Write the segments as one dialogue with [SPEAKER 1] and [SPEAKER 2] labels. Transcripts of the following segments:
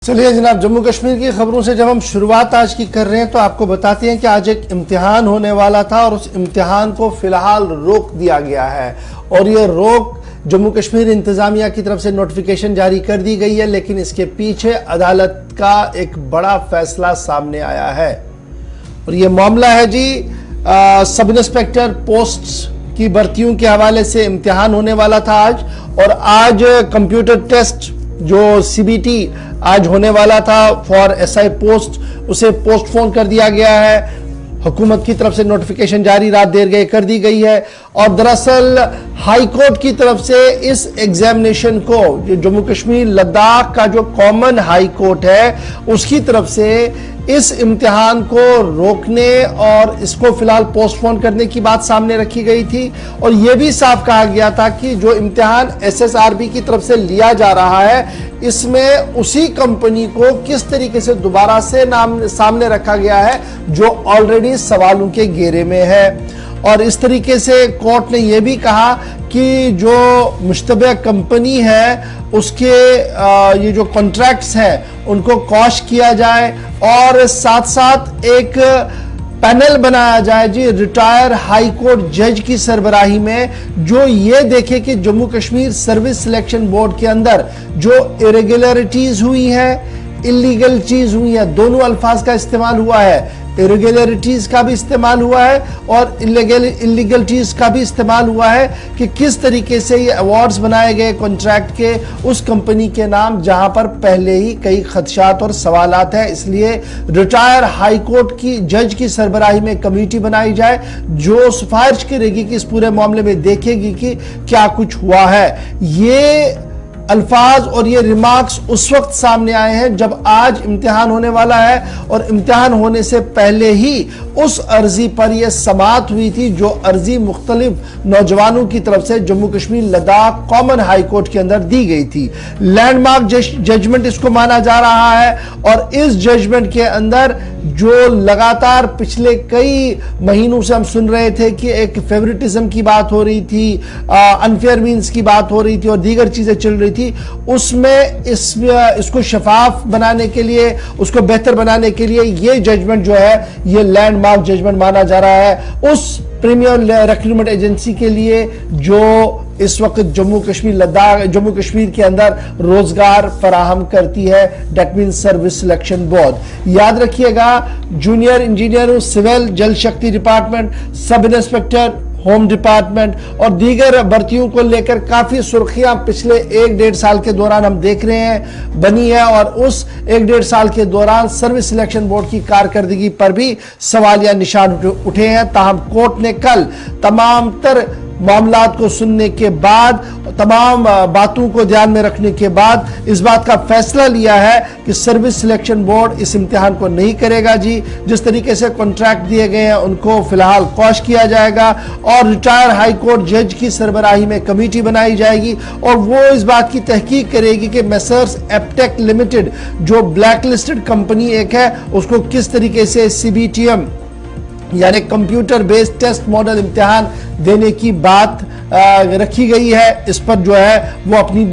[SPEAKER 1] चलिए जनाब, जम्मू कश्मीर की खबरों से जब हम शुरुआत आज की कर रहे हैं तो आपको बताते हैं कि आज एक इम्तिहान होने वाला था और उस इम्तिहान को फिलहाल रोक दिया गया है। और ये रोक जम्मू कश्मीर इंतजामिया की तरफ से नोटिफिकेशन जारी कर दी गई है, लेकिन इसके पीछे अदालत का एक बड़ा फैसला सामने आया है। और ये मामला है जी सब इंस्पेक्टर पोस्ट की भर्तियों के हवाले से इम्तिहान होने वाला था आज, और आज कंप्यूटर टेस्ट जो CBT आज होने वाला था फॉर SI पोस्ट, उसे पोस्टपोन कर दिया गया है। हुकूमत की तरफ से नोटिफिकेशन जारी रात देर गए कर दी गई है। और दरअसल हाई कोर्ट की तरफ से इस एग्जामिनेशन को, जो जम्मू कश्मीर लद्दाख का जो कॉमन हाई कोर्ट है, उसकी तरफ से इस इम्तिहान को रोकने और इसको फिलहाल पोस्टपोन करने की बात सामने रखी गई थी। और यह भी साफ कहा गया था कि जो इम्तिहान SSRB की तरफ से लिया जा रहा है, इसमें उसी कंपनी को किस तरीके से दोबारा से सामने रखा गया है जो ऑलरेडी सवालों के घेरे में है। और इस तरीके से कोर्ट ने यह भी कहा कि जो मुश्तबह कंपनी है उसके ये जो कॉन्ट्रैक्ट्स हैं उनको कॉश किया जाए, और साथ साथ एक पैनल बनाया जाए जी रिटायर हाई कोर्ट जज की सरबराही में, जो ये देखे कि Jammu Kashmir service selection board के अंदर जो इरेगुलरिटीज हुई है, इलीगल चीज हुई है, दोनों अल्फाज का इस्तेमाल हुआ है। इरेगुलरिटीज का भी इस्तेमाल हुआ है और इलीगलिटीज का भी इस्तेमाल हुआ है कि किस तरीके से ये अवार्ड्स बनाए गए कॉन्ट्रैक्ट के उस कंपनी के नाम जहां पर पहले ही कई खदशात और सवालात हैं। इसलिए रिटायर हाई कोर्ट की जज की सरबराही में कमेटी बनाई जाए जो सिफारिश करेगी कि इस पूरे मामले में देखेगी कि क्या कुछ हुआ है। ये अल्फाज और ये रिमार्क्स उस वक्त सामने आए हैं जब आज इम्तिहान होने वाला है, और इम्तिहान होने से पहले ही उस अर्जी पर यह समाअत हुई थी जो अर्जी मुख्तलिफ नौजवानों की तरफ से Jammu Kashmir Ladakh common high court के अंदर दी गई थी। लैंडमार्क जजमेंट इसको माना जा रहा है, और इस जजमेंट के अंदर जो लगातार पिछले कई महीनों से हम सुन रहे थे कि एक फेवरेटिज्म की बात हो रही थी, अनफेयर मीन्स की बात हो रही थी और दीगर चीजें चल रही थी, उसमें इसको शफाफ बनाने के लिए, उसको बेहतर बनाने के लिए ये जजमेंट जो है ये लैंडमार्क जजमेंट माना जा रहा है उस प्रीमियर रिक्रूटमेंट एजेंसी के लिए जो इस वक्त जम्मू कश्मीर के अंदर रोजगार फराहम करती है, that mean service selection board. याद रखिएगा, जूनियर इंजीनियर, सिविल जल शक्ति department, sub inspector home department और दीगर भर्तियों को लेकर काफी सुर्खियां पिछले 1-1.5 साल के दौरान हम देख रहे हैं बनी है, और उस 1-1.5 साल के दौरान सर्विस सिलेक्शन बोर्ड की कारकर्दगी पर भी सवालिया निशान उठे हैं। ताहम कोर्ट ने कल तमाम तर मामलात को सुनने के बाद, तमाम बातों को ध्यान में रखने के बाद इस बात का फैसला लिया है कि सर्विस सिलेक्शन बोर्ड इस इम्तिहान को नहीं करेगा जी। जिस तरीके से कॉन्ट्रैक्ट दिए गए हैं उनको फिलहाल कॉश किया जाएगा, और रिटायर हाई कोर्ट जज की सरबराही में कमेटी बनाई जाएगी और वो इस बात की तहकीक करेगी कि मेसर्स एप्टेक लिमिटेड जो ब्लैक लिस्टेड कंपनी एक है, उसको किस तरीके से CBTM यानी कंप्यूटर बेस्ड टेस्ट मॉडल इम्तिहान देने की बात रखी गई है। इस पर जो है वो अपनी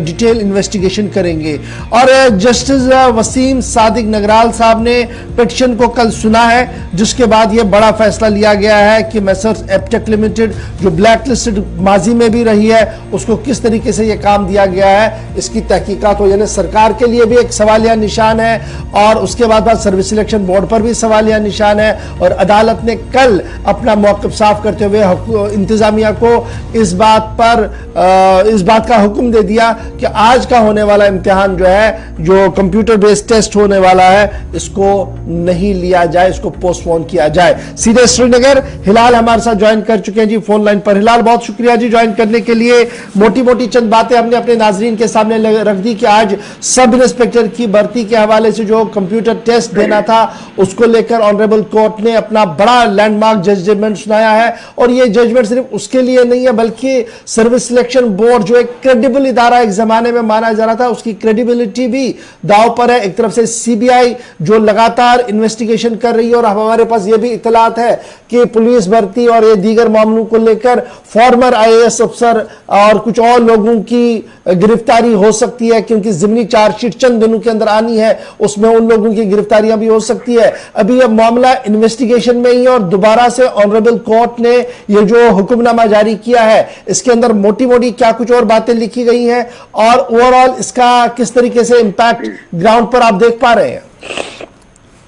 [SPEAKER 1] डिटेल इन्वेस्टिगेशन करेंगे। और जस्टिस वसीम सादिक नगराल साहब ने पिटीशन को कल सुना है, जिसके बाद ये बड़ा फैसला लिया गया है कि मेसर्स एप्टेक लिमिटेड जो ब्लैक लिस्टेड माजी में भी रही है, उसको किस तरीके से ये काम दिया गया है, इसकी तहकीकात हो। यानी सरकार के लिए भी एक सवालिया निशान है, और उसके बाद सर्विस सिलेक्शन बोर्ड पर भी सवालिया निशान है। और अदालत ने कल अपना मौक़िफ़ साफ करते हुए इंतजामिया को इस बात का हुक्म दे दिया कि आज का होने वाला इम्तिहान जो है, जो कंप्यूटर बेस्ड टेस्ट होने वाला है, इसको नहीं लिया जाए, इसको पोस्टपोन किया जाए। सीधे श्रीनगर हिलाल हमारे साथ ज्वाइन कर चुके हैं जी फोन लाइन पर। हिलाल, बहुत शुक्रिया जी ज्वाइन करने के लिए। मोटी मोटी चंद बातें हमने अपने नाजरीन के सामने रख दी कि आज सब इंस्पेक्टर की भर्ती के हवाले से जो कंप्यूटर टेस्ट देना था, उसको लेकर ऑनरेबल कोर्ट ने अपना बड़ा लैंडमार्क जजमेंट सुनाया है। और ये जजमेंट सिर्फ उसके लिए नहीं है बल्कि सर्विस सिलेक्शन बोर्ड जो एक क्रेडिबल इदारा एक जमाने में माना जा रहा था, उसकी क्रेडिबिलिटी भी दांव पर है। एक तरफ से सीबीआई जो लगातार इन्वेस्टिगेशन कर रही है, और हमारे पास यह भी इतलात है कि पुलिस भर्ती और ये दीगर मामलों को लेकर फॉर्मर आईएएस अफसर और कुछ और लोगों की गिरफ्तारी हो सकती है, क्योंकि जिमनी चार्जशीट चंद दिनों के अंदर आनी है, उसमें उन लोगों की गिरफ्तारियां भी हो सकती है। अभी यह मामला इन्वेस्टिगेशन में ही है और दोबारा से ऑनरेबल कोर्ट ने यह जो हुक्मनामा जारी किया है, इसके अंदर मोटी मोटी क्या कुछ और बातें लिखी गई हैं और ओवरऑल इसका किस तरीके से इंपैक्ट ग्राउंड पर आप देख पा रहे हैं?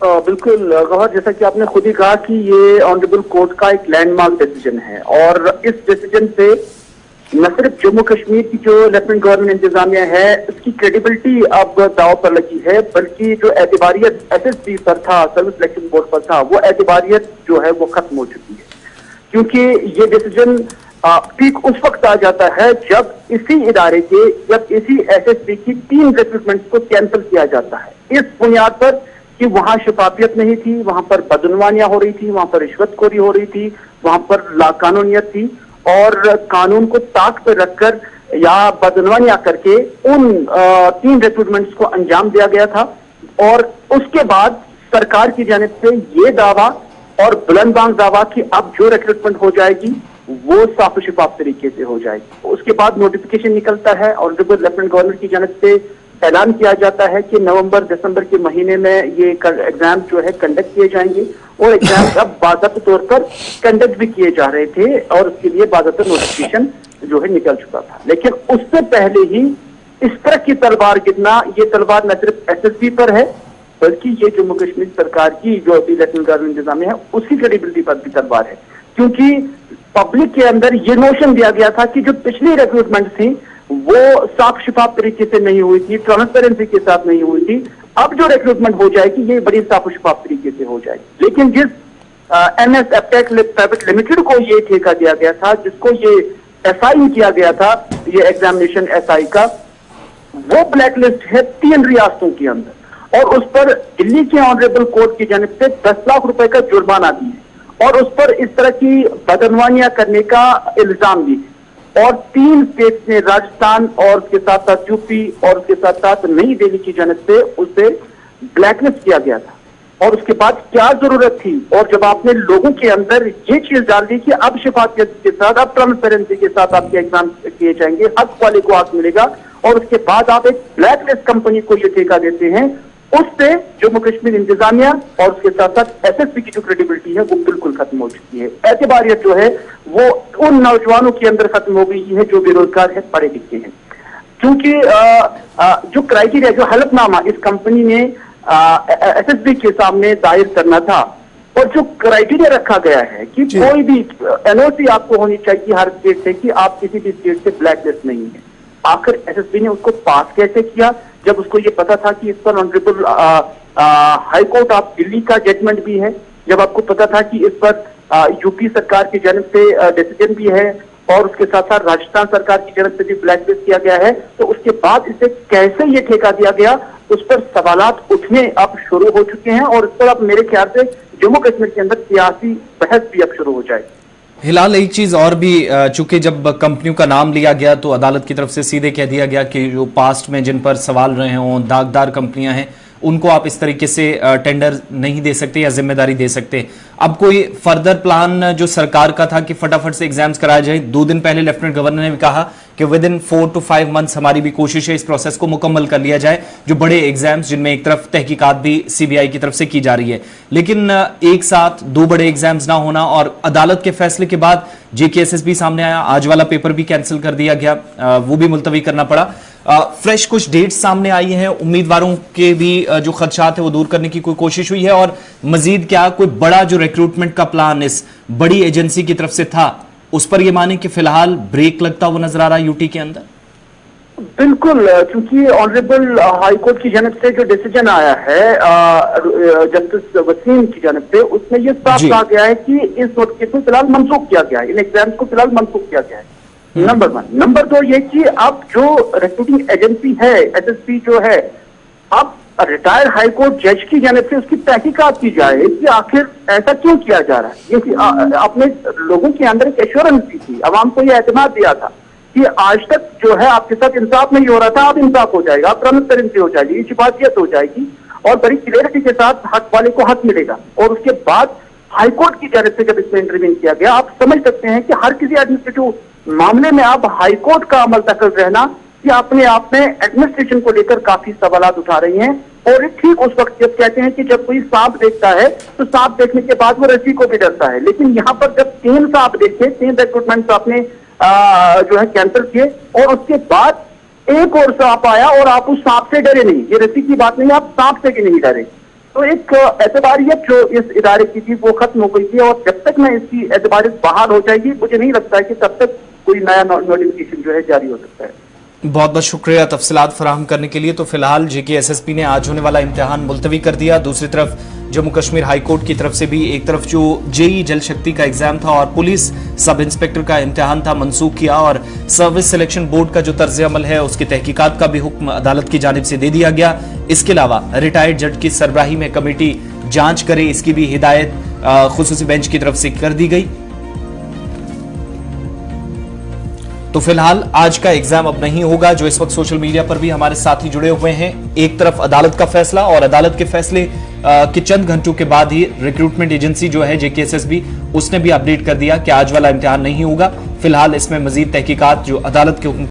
[SPEAKER 2] बिल्कुल गौहर, जैसा कि आपने खुद ही कहा कि ये ऑनरेबल कोर्ट का एक लैंडमार्क डिसीजन है, और इस डिसीजन से न सिर्फ जम्मू कश्मीर की जो लेफ्टिनेंट गवर्नमेंट इंतजामिया है उसकी क्रेडिबिलिटी अब दांव पर लगी है, बल्कि जो एतबारियत एसएसबी पर था, सर्विस सिलेक्शन बोर्ड पर था, वो एतबारियत जो है वो खत्म हो चुकी है। क्योंकि ये डिसीजन ठीक उस वक्त आ जाता है जब इसी एसएसबी की 3 रिक्रूटमेंट्स को कैंसिल किया जाता है, इस बुनियाद पर कि वहां शफाफियत नहीं थी, वहां पर बदनवानियां हो रही थी, वहां पर रिश्वतखोरी हो रही थी, वहां पर लाकानूनियत थी, और कानून को ताक पर रखकर या बदनवानियां करके उन 3 रिक्रूटमेंट्स को अंजाम दिया गया था। और उसके बाद सरकार की जानिब से ये दावा और बुलंदबांग दावा कि अब जो रिक्रूटमेंट हो जाएगी वो साफ शिफाफ तरीके से हो जाएगी। उसके बाद नोटिफिकेशन निकलता है और लेफ्टिनेंट गवर्नर की जानिब से ऐलान किया जाता है कि नवंबर दिसंबर के महीने में ये एग्जाम जो है कंडक्ट किए जाएंगे, और एग्जाम अब बाकायदा तौर पर कंडक्ट भी किए जा रहे थे और उसके लिए बाकायदा नोटिफिकेशन जो है निकल चुका था। लेकिन उससे पहले ही इस तरह की तलवार गिरना, ये तलवार न सिर्फ एसएसबी पर है बल्कि ये जम्मू कश्मीर सरकार की जो अभी लेफ्टिनेंट गवर्नर इंतजामिया है उसकी क्रेडिबिलिटी पर भी तलवार है। क्योंकि पब्लिक के अंदर ये नोशन दिया गया था कि जो पिछली रिक्रूटमेंट थी वो साफ शिफाफ तरीके से नहीं हुई थी, ट्रांसपेरेंसी के साथ नहीं हुई थी। अब जो रिक्रूटमेंट हो जाएगी ये बड़ी साफ शिफाफ तरीके से हो जाएगी। लेकिन जिस एमएस एपटेक प्राइवेट लिमिटेड को ये ठेका दिया गया था, जिसको ये असाइन किया गया था, ये एग्जामिनेशन एसआई का, वो ब्लैकलिस्ट है 3 रियासतों के अंदर, और उस पर दिल्ली के ऑनरेबल कोर्ट की जानिब से 10 लाख रुपए का जुर्माना भी है, और उस पर इस तरह की बदनवानियां करने का इल्जाम भी है। और 3 स्टेट ने, राजस्थान और उसके साथ साथ यूपी और उसके साथ साथ नई दिल्ली की जानिब से उसे ब्लैकलिस्ट किया गया था। और उसके बाद क्या जरूरत थी, और जब आपने लोगों के अंदर ये चीज डाल दी कि अब शफाफियत के साथ, अब ट्रांसपेरेंसी के साथ आपके एग्जाम किए जाएंगे, हक वाले को हक मिलेगा, और उसके बाद आप एक ब्लैकलिस्ट कंपनी को ये ठेका देते हैं, उससे जम्मू कश्मीर इंतजामिया और उसके साथ साथ एसएसबी की जो क्रेडिबिलिटी है वो बिल्कुल खत्म हो चुकी है। एतबारियत जो है वो उन नौजवानों के अंदर खत्म हो गई है जो बेरोजगार है, पढ़े लिखे हैं। क्योंकि जो क्राइटेरिया, जो हलफनामा इस कंपनी ने एसएसबी के सामने दायर करना था, और जो क्राइटेरिया रखा गया है कि कोई भी एनओसी आपको होनी चाहिए हर स्टेट से कि आप किसी भी स्टेट से ब्लैकलिस्ट नहीं है। आखिर एसएसबी ने उसको पास कैसे किया, जब उसको ये पता था कि इस पर honourable high court of Delhi का जजमेंट भी है, जब आपको पता था कि इस पर यूपी सरकार की जानिब से डिसीजन भी है, और उसके साथ साथ राजस्थान सरकार की जानिब से भी ब्लैकलिस्ट किया गया है, तो उसके बाद इसे कैसे ये ठेका दिया गया, उस पर सवालात उठने अब शुरू हो चुके हैं, और इस पर अब मेरे ख्याल से जम्मू कश्मीर के अंदर सियासी बहस भी अब शुरू हो जाएगी।
[SPEAKER 3] हिलाल, एक चीज और भी, चूंकि जब कंपनियों का नाम लिया गया तो अदालत की तरफ से सीधे कह दिया गया कि जो पास्ट में जिन पर सवाल रहे हों, दागदार कंपनियां हैं, उनको आप इस तरीके से टेंडर नहीं दे सकते या जिम्मेदारी दे सकते। अब कोई फर्दर प्लान जो सरकार का था कि फटाफट से एग्जाम्स कराए जाए, 2 दिन पहले लेफ्टिनेंट गवर्नर ने भी कहा कि विद इन 4 to 5 मंथ्स हमारी भी कोशिश है इस प्रोसेस को मुकम्मल कर लिया जाए, जो बड़े एग्जाम्स जिनमें एक तरफ तहकीकात भी सीबीआई की तरफ से की जा रही है। लेकिन एक साथ 2 बड़े एग्जाम्स ना होना, और अदालत के फैसले के बाद जेकेएसएसबी सामने आया, आज वाला पेपर भी कैंसिल कर दिया गया, वो भी मुलतवी करना पड़ा। फ्रेश कुछ डेट्स सामने आई हैं, उम्मीदवारों के भी जो खदशात है वो दूर करने की कोई कोशिश हुई है, और मजीद क्या कोई बड़ा जो रिक्रूटमेंट का प्लान इस बड़ी एजेंसी की तरफ से था, उस पर ये माने कि फिलहाल ब्रेक लगता हुआ नजर आ रहा है यूटी के अंदर?
[SPEAKER 2] बिल्कुल, क्योंकि ऑनरेबल हाई कोर्ट की जानिब से जो डिसीजन आया है जस्टिस वसीम की जानिब से, उसमें यह साफ कहा गया है कि इस नोटिफिकेशन फिलहाल मनसूख किया गया है, इन एग्जाम्स को फिलहाल मनसूख किया गया है। नंबर 1। नंबर 2 ये कि अब जो रिक्रूटिंग एजेंसी है एसएसबी जो है, अब रिटायर्ड हाईकोर्ट जज की जानिब से उसकी तहकीकात की जाए कि आखिर ऐसा क्यों किया जा रहा है। ये अपने लोगों के अंदर एक एश्योरेंस दी थी, आवाम को ये एतमाद दिया था कि आज तक जो है आपके साथ इंसाफ नहीं हो रहा था, अब इंसाफ हो जाएगा, अब ट्रांसपेरेंसी हो जाएगी, शफाफियत हो जाएगी और बड़ी क्लियरिटी के साथ हक वाले को हक मिलेगा। और उसके बाद हाईकोर्ट की जानिब से जब इसमें इंटरवीन किया गया, आप समझ सकते हैं कि हर किसी एडमिनिस्ट्रेटिव मामले में आप हाईकोर्ट का अमल दखल रहना कि अपने आप में एडमिनिस्ट्रेशन को लेकर काफी सवालात उठा रही हैं। और ठीक उस वक्त जब कहते हैं कि जब कोई सांप देखता है तो सांप देखने के बाद वो रस्सी को भी डरता है, लेकिन यहाँ पर जब 3 सांप देखे, 3 रिक्रूटमेंट आपने जो है कैंसिल किए और उसके बाद एक और सांप आया और आप उस सांप से डरे नहीं, ये रस्सी की बात नहीं, आप सांप से भी नहीं डरे। तो एक एतबारियत जो इस इदारे की थी वो खत्म हो गई थी और जब तक मैं इसकी एतबारियत बहाल हो जाएगी, मुझे नहीं लगता है कि तब तक कोई नया नोटिफिकेशन जो है जारी हो सकता है।
[SPEAKER 3] बहुत बहुत शुक्रिया तफसीलात फराहम करने के लिए। तो फिलहाल JKSSB ने आज होने वाला इम्तिहान मुलतवी कर दिया। दूसरी तरफ जम्मू कश्मीर हाई कोर्ट की तरफ से भी एक तरफ जो JEE जल शक्ति का एग्जाम था और पुलिस सब इंस्पेक्टर का इम्तिहान था मनसूख किया और सर्विस सिलेक्शन बोर्ड का जो तर्ज अमल है उसकी तहकीकात का भी हुक्म अदालत की जानिब से दे दिया गया। इसके अलावा रिटायर्ड जज की सरबराही में कमेटी जांच करे, इसकी भी हिदायत खुसूसी बेंच की तरफ से कर दी गई। तो फिलहाल आज का एग्जाम अब नहीं होगा। जो इस वक्त सोशल मीडिया पर भी हमारे साथी जुड़े हुए हैं, एक तरफ अदालत का फैसला और अदालत के फैसले के चंद घंटों के बाद ही रिक्रूटमेंट एजेंसी जो है JKSSB उसने भी अपडेट कर दिया कि आज वाला इम्तिहान नहीं होगा। फिलहाल इसमें मजीद तहकीकात जो अदालत के हुक्म